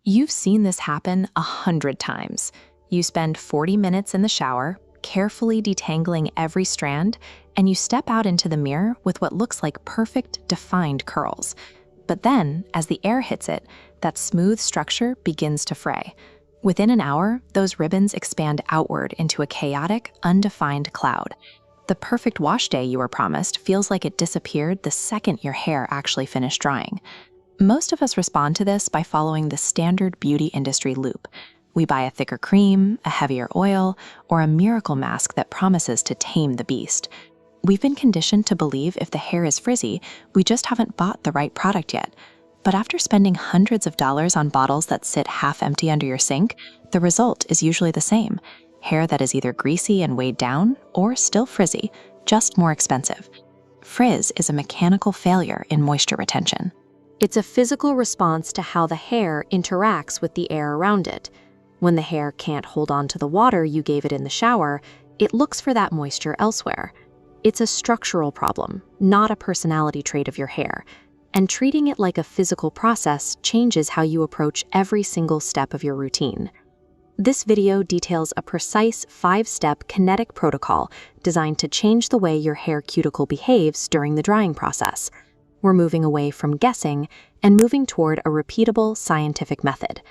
You've seen this happen 100 times. You spend 40 minutes in the shower, carefully detangling every strand, and you step out into the mirror with what looks like perfect, defined curls. But then, as the air hits it, that smooth structure begins to fray. Within an hour, those ribbons expand outward into a chaotic, undefined cloud. The perfect wash day you were promised feels like it disappeared the second your hair actually finished drying. Most of us respond to this by following the standard beauty industry loop. We buy a thicker cream, a heavier oil, or a miracle mask that promises to tame the beast. We've been conditioned to believe if the hair is frizzy, we just haven't bought the right product yet. But after spending hundreds of dollars on bottles that sit half empty under your sink, the result is usually the same: hair that is either greasy and weighed down, or still frizzy, just more expensive. Frizz is a mechanical failure in moisture retention. It's a physical response to how the hair interacts with the air around it. When the hair can't hold on to the water you gave it in the shower, it looks for that moisture elsewhere. It's a structural problem, not a personality trait of your hair. And treating it like a physical process changes how you approach every single step of your routine. This video details a precise 5-step kinetic protocol designed to change the way your hair cuticle behaves during the drying process. We're moving away from guessing and moving toward a repeatable scientific method.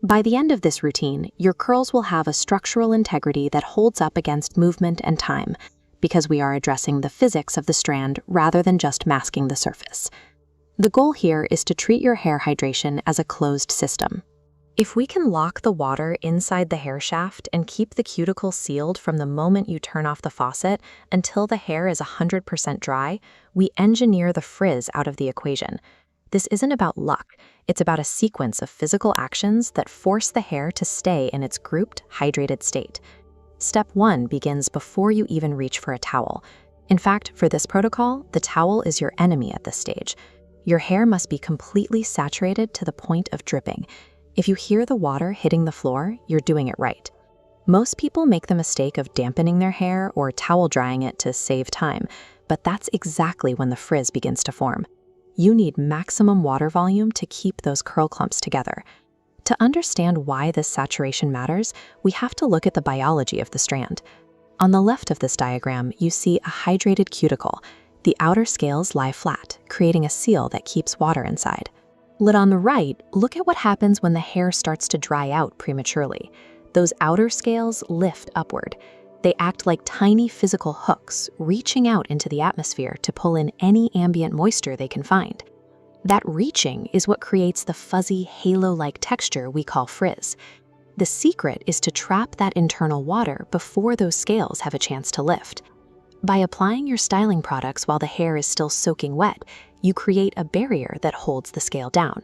By the end of this routine, your curls will have a structural integrity that holds up against movement and time, because we are addressing the physics of the strand rather than just masking the surface. The goal here is to treat your hair hydration as a closed system. If we can lock the water inside the hair shaft and keep the cuticle sealed from the moment you turn off the faucet until the hair is 100% dry, we engineer the frizz out of the equation. This isn't about luck, it's about a sequence of physical actions that force the hair to stay in its grouped, hydrated state. Step 1 begins before you even reach for a towel. In fact, for this protocol, the towel is your enemy at this stage. Your hair must be completely saturated to the point of dripping. If you hear the water hitting the floor, you're doing it right. Most people make the mistake of dampening their hair or towel drying it to save time, but that's exactly when the frizz begins to form. You need maximum water volume to keep those curl clumps together. To understand why this saturation matters, we have to look at the biology of the strand. On the left of this diagram, you see a hydrated cuticle. The outer scales lie flat, creating a seal that keeps water inside. Lit on the right, look at what happens when the hair starts to dry out prematurely. Those outer scales lift upward. They act like tiny physical hooks, reaching out into the atmosphere to pull in any ambient moisture they can find. That reaching is what creates the fuzzy, halo-like texture we call frizz. The secret is to trap that internal water before those scales have a chance to lift. By applying your styling products while the hair is still soaking wet, you create a barrier that holds the scale down.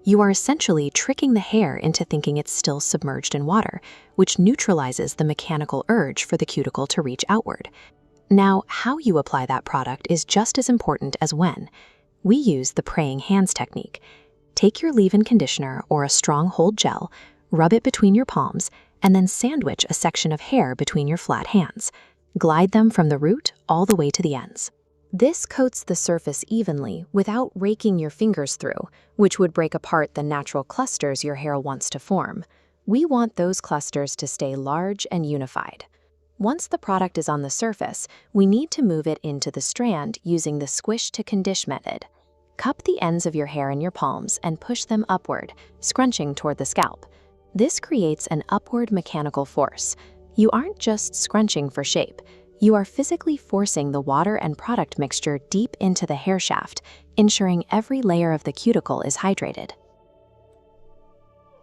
You are essentially tricking the hair into thinking it's still submerged in water, which neutralizes the mechanical urge for the cuticle to reach outward. Now, how you apply that product is just as important as when. We use the praying hands technique. Take your leave-in conditioner or a strong hold gel, rub it between your palms, and then sandwich a section of hair between your flat hands. Glide them from the root all the way to the ends. This coats the surface evenly without raking your fingers through, which would break apart the natural clusters your hair wants to form. We want those clusters to stay large and unified. Once the product is on the surface, we need to move it into the strand using the squish-to-condition method. Cup the ends of your hair in your palms and push them upward, scrunching toward the scalp. This creates an upward mechanical force. You aren't just scrunching for shape. You are physically forcing the water and product mixture deep into the hair shaft, ensuring every layer of the cuticle is hydrated.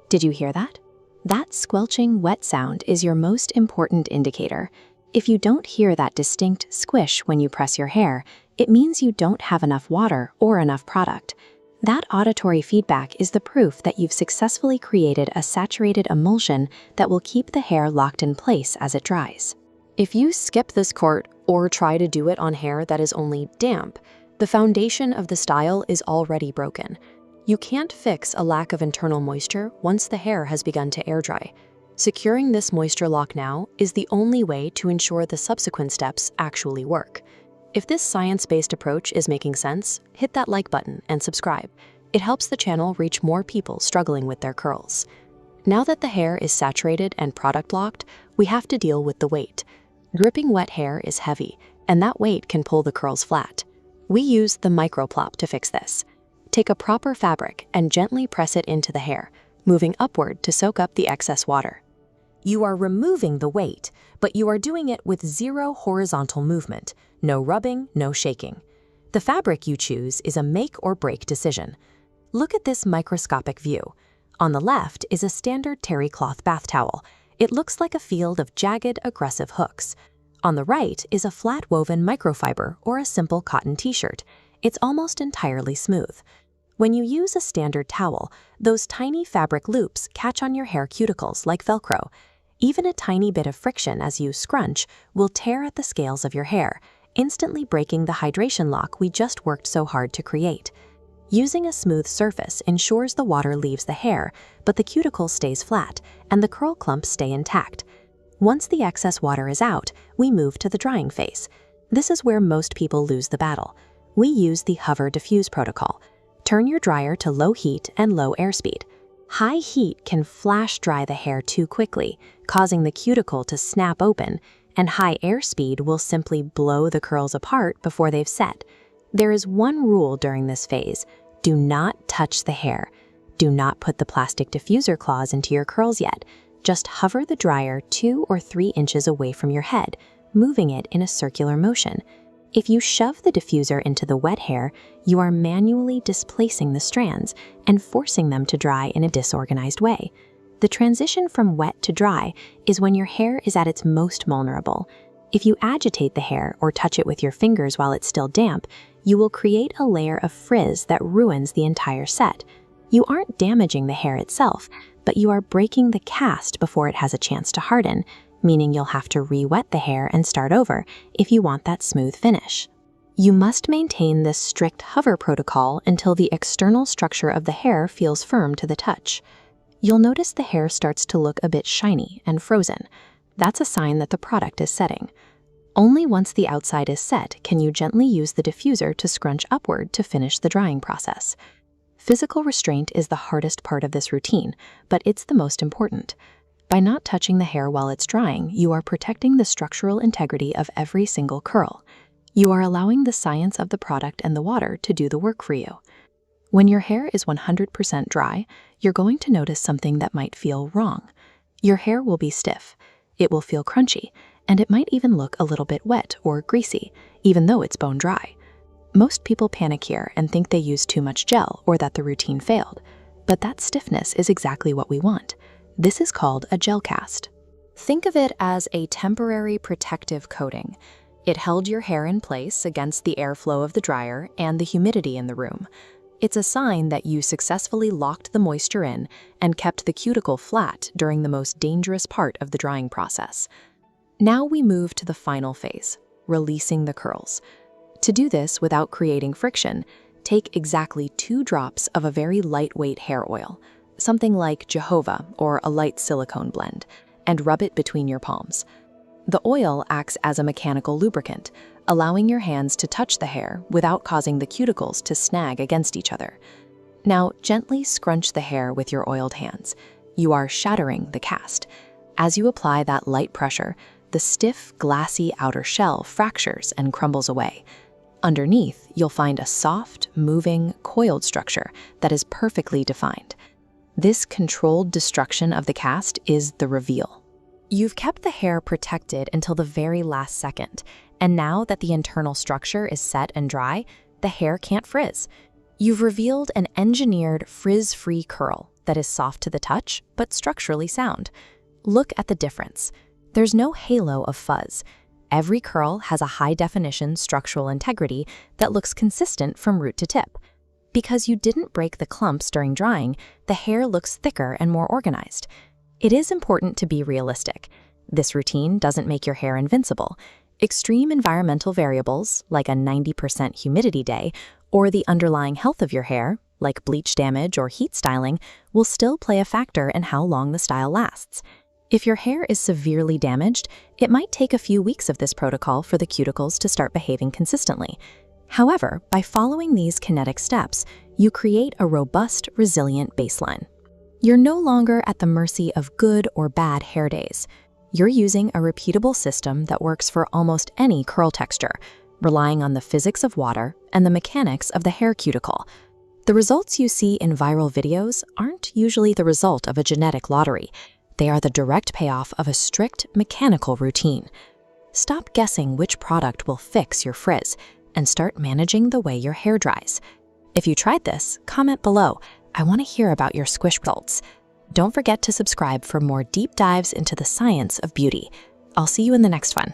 Did you hear that? That squelching, wet sound is your most important indicator. If you don't hear that distinct squish when you press your hair, it means you don't have enough water or enough product. That auditory feedback is the proof that you've successfully created a saturated emulsion that will keep the hair locked in place as it dries. If you skip this part or try to do it on hair that is only damp, the foundation of the style is already broken. You can't fix a lack of internal moisture once the hair has begun to air dry. Securing this moisture lock now is the only way to ensure the subsequent steps actually work. If this science-based approach is making sense, hit that like button and subscribe. It helps the channel reach more people struggling with their curls. Now that the hair is saturated and product locked, we have to deal with the weight. Dripping wet hair is heavy, and that weight can pull the curls flat. We use the microplop to fix this. Take a proper fabric and gently press it into the hair, moving upward to soak up the excess water. You are removing the weight, but you are doing it with zero horizontal movement, no rubbing, no shaking. The fabric you choose is a make or break decision. Look at this microscopic view. On the left is a standard terry cloth bath towel. It looks like a field of jagged, aggressive hooks. On the right is a flat woven microfiber or a simple cotton t-shirt. It's almost entirely smooth. When you use a standard towel, those tiny fabric loops catch on your hair cuticles like Velcro. Even a tiny bit of friction as you scrunch will tear at the scales of your hair, instantly breaking the hydration lock we just worked so hard to create. Using a smooth surface ensures the water leaves the hair, but the cuticle stays flat and the curl clumps stay intact. Once the excess water is out, we move to the drying phase. This is where most people lose the battle. We use the hover diffuse protocol. Turn your dryer to low heat and low airspeed. High heat can flash dry the hair too quickly, causing the cuticle to snap open, and high airspeed will simply blow the curls apart before they've set. There is one rule during this phase: do not touch the hair. Do not put the plastic diffuser claws into your curls yet. Just hover the dryer 2 or 3 inches away from your head, moving it in a circular motion. If you shove the diffuser into the wet hair, you are manually displacing the strands and forcing them to dry in a disorganized way. The transition from wet to dry is when your hair is at its most vulnerable. If you agitate the hair or touch it with your fingers while it's still damp, you will create a layer of frizz that ruins the entire set. You aren't damaging the hair itself, but you are breaking the cast before it has a chance to harden, meaning you'll have to re-wet the hair and start over if you want that smooth finish. You must maintain this strict hover protocol until the external structure of the hair feels firm to the touch. You'll notice the hair starts to look a bit shiny and frozen. That's a sign that the product is setting. Only once the outside is set can you gently use the diffuser to scrunch upward to finish the drying process. Physical restraint is the hardest part of this routine, but it's the most important. By not touching the hair while it's drying, you are protecting the structural integrity of every single curl. You are allowing the science of the product and the water to do the work for you. When your hair is 100% dry, you're going to notice something that might feel wrong. Your hair will be stiff, it will feel crunchy, and it might even look a little bit wet or greasy, even though it's bone dry. Most people panic here and think they used too much gel or that the routine failed, but that stiffness is exactly what we want. This is called a gel cast. Think of it as a temporary protective coating. It held your hair in place against the airflow of the dryer and the humidity in the room. It's a sign that you successfully locked the moisture in and kept the cuticle flat during the most dangerous part of the drying process. Now we move to the final phase, releasing the curls. To do this without creating friction, take exactly 2 drops of a very lightweight hair oil, something like Jehovah or a light silicone blend, and rub it between your palms. The oil acts as a mechanical lubricant, allowing your hands to touch the hair without causing the cuticles to snag against each other. Now, gently scrunch the hair with your oiled hands. You are shattering the cast. As you apply that light pressure, the stiff, glassy outer shell fractures and crumbles away. Underneath, you'll find a soft, moving, coiled structure that is perfectly defined. This controlled destruction of the cast is the reveal. You've kept the hair protected until the very last second, and now that the internal structure is set and dry, the hair can't frizz. You've revealed an engineered frizz-free curl that is soft to the touch, but structurally sound. Look at the difference. There's no halo of fuzz. Every curl has a high-definition structural integrity that looks consistent from root to tip. Because you didn't break the clumps during drying, the hair looks thicker and more organized. It is important to be realistic. This routine doesn't make your hair invincible. Extreme environmental variables, like a 90% humidity day, or the underlying health of your hair, like bleach damage or heat styling, will still play a factor in how long the style lasts. If your hair is severely damaged, it might take a few weeks of this protocol for the cuticles to start behaving consistently. However, by following these kinetic steps, you create a robust, resilient baseline. You're no longer at the mercy of good or bad hair days. You're using a repeatable system that works for almost any curl texture, relying on the physics of water and the mechanics of the hair cuticle. The results you see in viral videos aren't usually the result of a genetic lottery. They are the direct payoff of a strict mechanical routine. Stop guessing which product will fix your frizz and start managing the way your hair dries. If you tried this, comment below. I want to hear about your squish results. Don't forget to subscribe for more deep dives into the science of beauty. I'll see you in the next one.